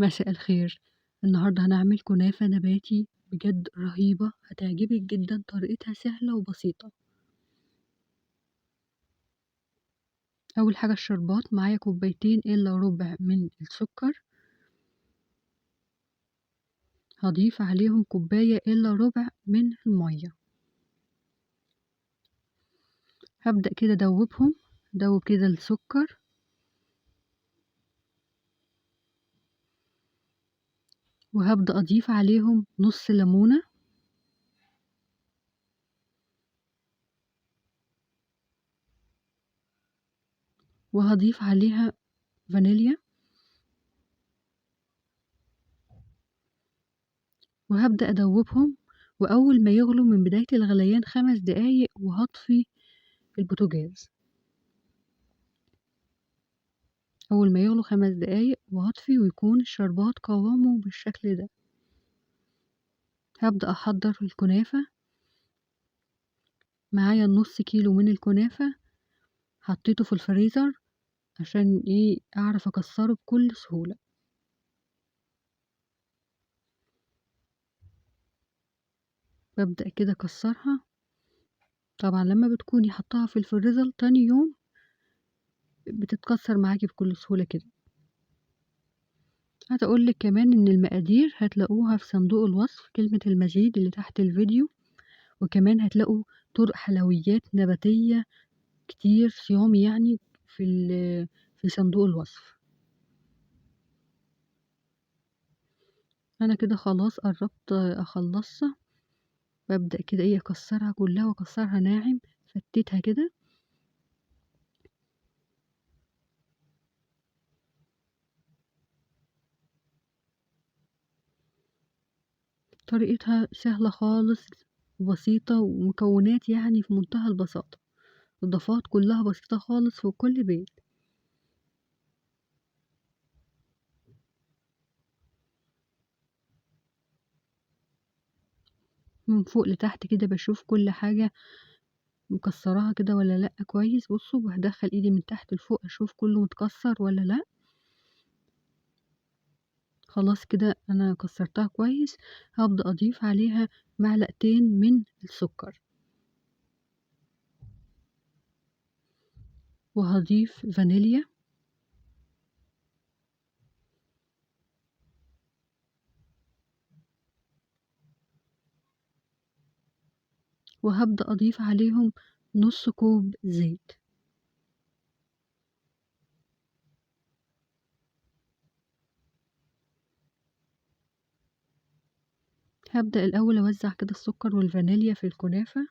مساء الخير. النهاردة هنعمل كنافة نباتي بجد رهيبة، هتعجبك جدا، طريقتها سهلة وبسيطة. أول حاجة الشربات، معايا كوبايتين إلا ربع من السكر، هضيف عليهم كوباية إلا ربع من المية. هبدأ كده أدوبهم، دوب كده السكر وهبدأ أضيف عليهم نص ليمونة وهضيف عليها فانيليا وهبدأ أدوبهم، وأول ما يغلوا من بداية الغليان 5 دقايق وهطفي البوتاجاز. أول ما يغلوا 5 دقايق وهطفي ويكون الشربات قوامه بالشكل ده. هبدأ أحضر الكنافة، معايا النص كيلو من الكنافة حطيته في الفريزر عشان أعرف أكسره بكل سهولة. ببدأ كده أكسرها، طبعا لما بتكوني حطها في الفريزر تاني يوم بتتكسر معاكي بكل سهولة كده. عايزة أقولك كمان إن المقادير هتلاقوها في صندوق الوصف، كلمة المزيد اللي تحت الفيديو، وكمان هتلاقوا طرق حلويات نباتية كتير صيامي يعني في صندوق الوصف. أنا كده خلاص قربت أخلصها، ببدأ كده أكسرها كلها وأكسرها ناعم، فتتها كده. طريقتها سهلة خالص وبسيطة، ومكونات يعني في منتهى البساطة، الإضافات كلها بسيطة خالص في كل بيت. من فوق لتحت كده بشوف كل حاجة مكسراها كده ولا لأ كويس. بصوا، وهدخل ايدي من تحت لفوق اشوف كله متكسر ولا لأ. خلاص كده انا كسرتها كويس. هبدأ اضيف عليها معلقتين من السكر، وهضيف فانيليا، وهبدأ اضيف عليهم نص كوب زيت. هبدأ الاول اوزع كده السكر والفانيليا في الكنافة،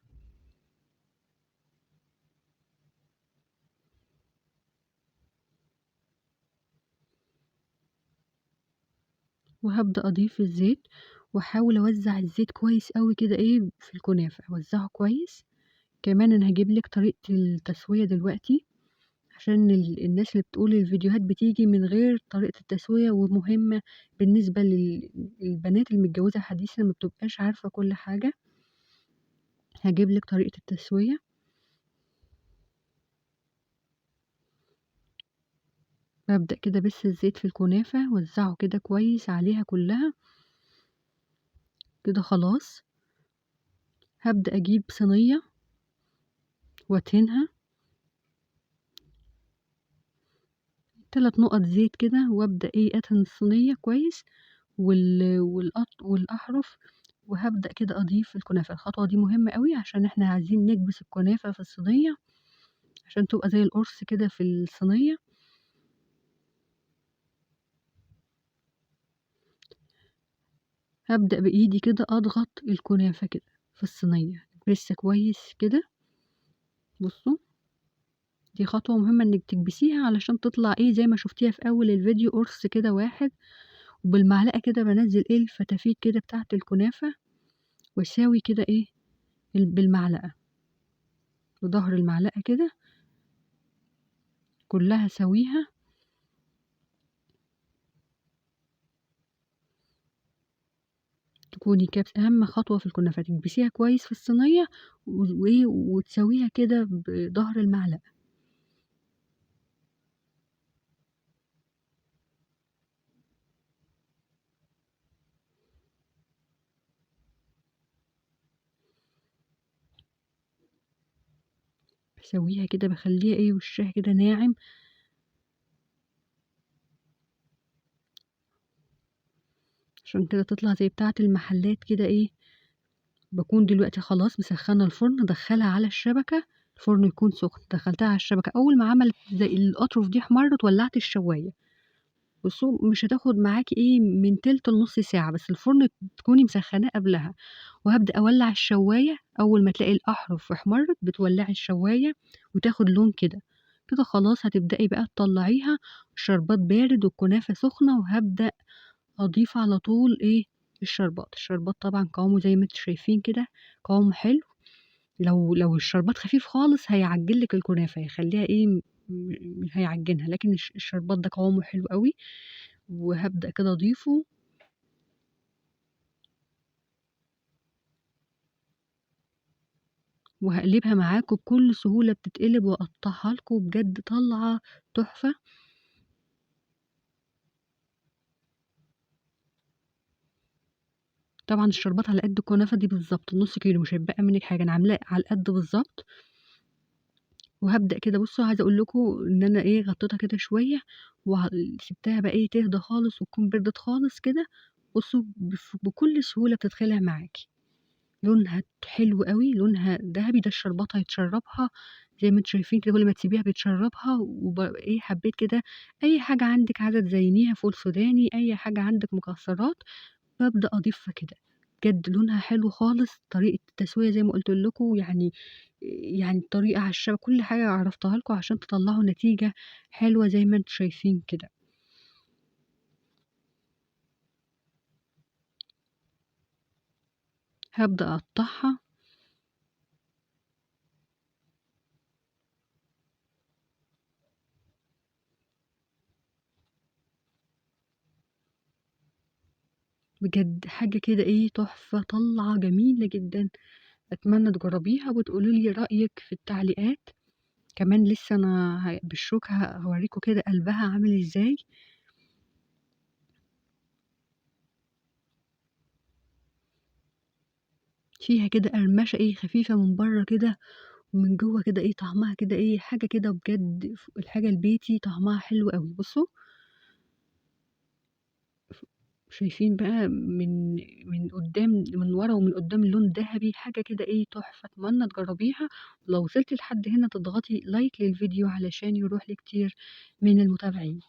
وهبدأ اضيف الزيت، واحاول اوزع الزيت كويس قوي كده في الكنافة، اوزعه كويس. كمان انا هجيب لك طريقة التسوية دلوقتي، عشان الناس اللي بتقول الفيديوهات بتيجي من غير طريقة التسوية، ومهمة بالنسبة للبنات المتجوزة حديثا ما بتبقاش عارفة كل حاجة. هجيب لك طريقة التسوية. ببدأ كده بس الزيت في الكنافة وزعه كده كويس عليها كلها كده. خلاص هبدأ أجيب صينية وأدهنها 3 نقط زيت كده، وأبدأ أدهن الصينية كويس والأحرف. وهبدأ كده أضيف الكنافة. الخطوة دي مهمة قوي عشان احنا عايزين نكبس الكنافة في الصينية عشان تبقى زي القرص كده في الصينية. هبدأ بإيدي كده أضغط الكنافة كده في الصينية بس كويس كده. بصوا، دي خطوة مهمة انك تكبسيها علشان تطلع زي ما شفتيها في اول الفيديو، قرص كده واحد. وبالمعلقة كده بنزل الفتافيت كده بتاعة الكنافة، واساوي كده بالمعلقة وظهر المعلقة كده كلها سويها. تكوني كبس، اهم خطوة في الكنافة تكبسيها كويس في الصينية وتسويها كده بظهر المعلقة. باسويها كده باخلّيها إيه وشّها كده ناعم. عشان كده تطلع زي بتاعة المحلات كده إيه. باكون دلوقتي خلاص مسخّنة الفرن، أدخّلها على الشبكة، الفرن يكون سخن، دخّلتها على الشبكة، أول ما عملت زي الأطرف دي احمرّت ولّعت الشواية. بُصّوا مش هتاخد معاكِ إيه من تِلت لنُص ساعة، بس الفرن تكوني مسخّناه قبلها، وهابدأ أولّع الشواية، أول ما تلاقي الأحرف احمرّت بتولّعي الشواية وتاخد لون كده. كده خلاص هتبدئي بقى تطلّعيها، الشربات بارد والكنافة سخنة، وهابدأ أضيف على طول إيه، الشربات. الشربات طبعًا قوامه زي ما أنتم شايفين كده، قوامه حلو. لو الشربات خفيف خالص هيعجّن لِك الكنافة، هيخلّيها إيه هيعجّنها، لكن الشربات ده قوامه حلو أوي. وهابدأ كده أضيفه وهاقلبها معاكم بكل سهولة بتتقلب وأقطّعها لكم بجد طالعة تحفة. طبعًا الشربات على قد الكنافة دي بالضبط، نُص كيلو مش هيتبقى منِّك حاجة، أنا عاملاه على القد بالضبط. وهابدأ كده بُصّوا عايزة أقول لكم إن أنا إيه غطيتها كده شوية سِبتها بقى إيه تهدى خالص وتكون بردت خالص كده. بُصّوا بكل سهولة بتتخلع معاكِ. لونها حلو أوي، لونها دهبي، ده الشربات هيتشرّبها زي ما أنتم شايفين كده كل ما تسيبيها بتشرّبها إيه حبّيت كده أي حاجة عندِك عايزة تزيّنيها فول سوداني، أي حاجة عندِك مكسّرات، بابدأ أضيفها كده. بجد لونها حلو خالص، طريقة التسوية زي ما قُلت لكم يعني الطريقة على كل حاجة عرّفتها لكم عشان تطلّعوا نتيجة حلوة زي ما أنتم شايفين كده. هابدأ أقطّعها بجد حاجة كده إيه تحفة، طالعة جميلة جدًا. أتمنى تجرّبيها وتقولوا لي رأيِك في التعليقات. كمان لسه أنا بالشوكة هاورّيكم كده قلبها عامل إزاي. فيها كده قرمشة إيه خفيفة من برّه كده، ومن جوّه كده إيه طعمها كده إيه حاجة كده بجد الحاجة البيتي طعمها حلو أوي. بُصّوا شايفين بقى من قدّام من ورا ومن قدّام اللون دهبي، حاجة كده إيه تحفة. أتمنى تجرّبيها، ولو وصلتِ لحد هنا تضغطي لايك للفيديو علشان يروح لكتير من المتابعين.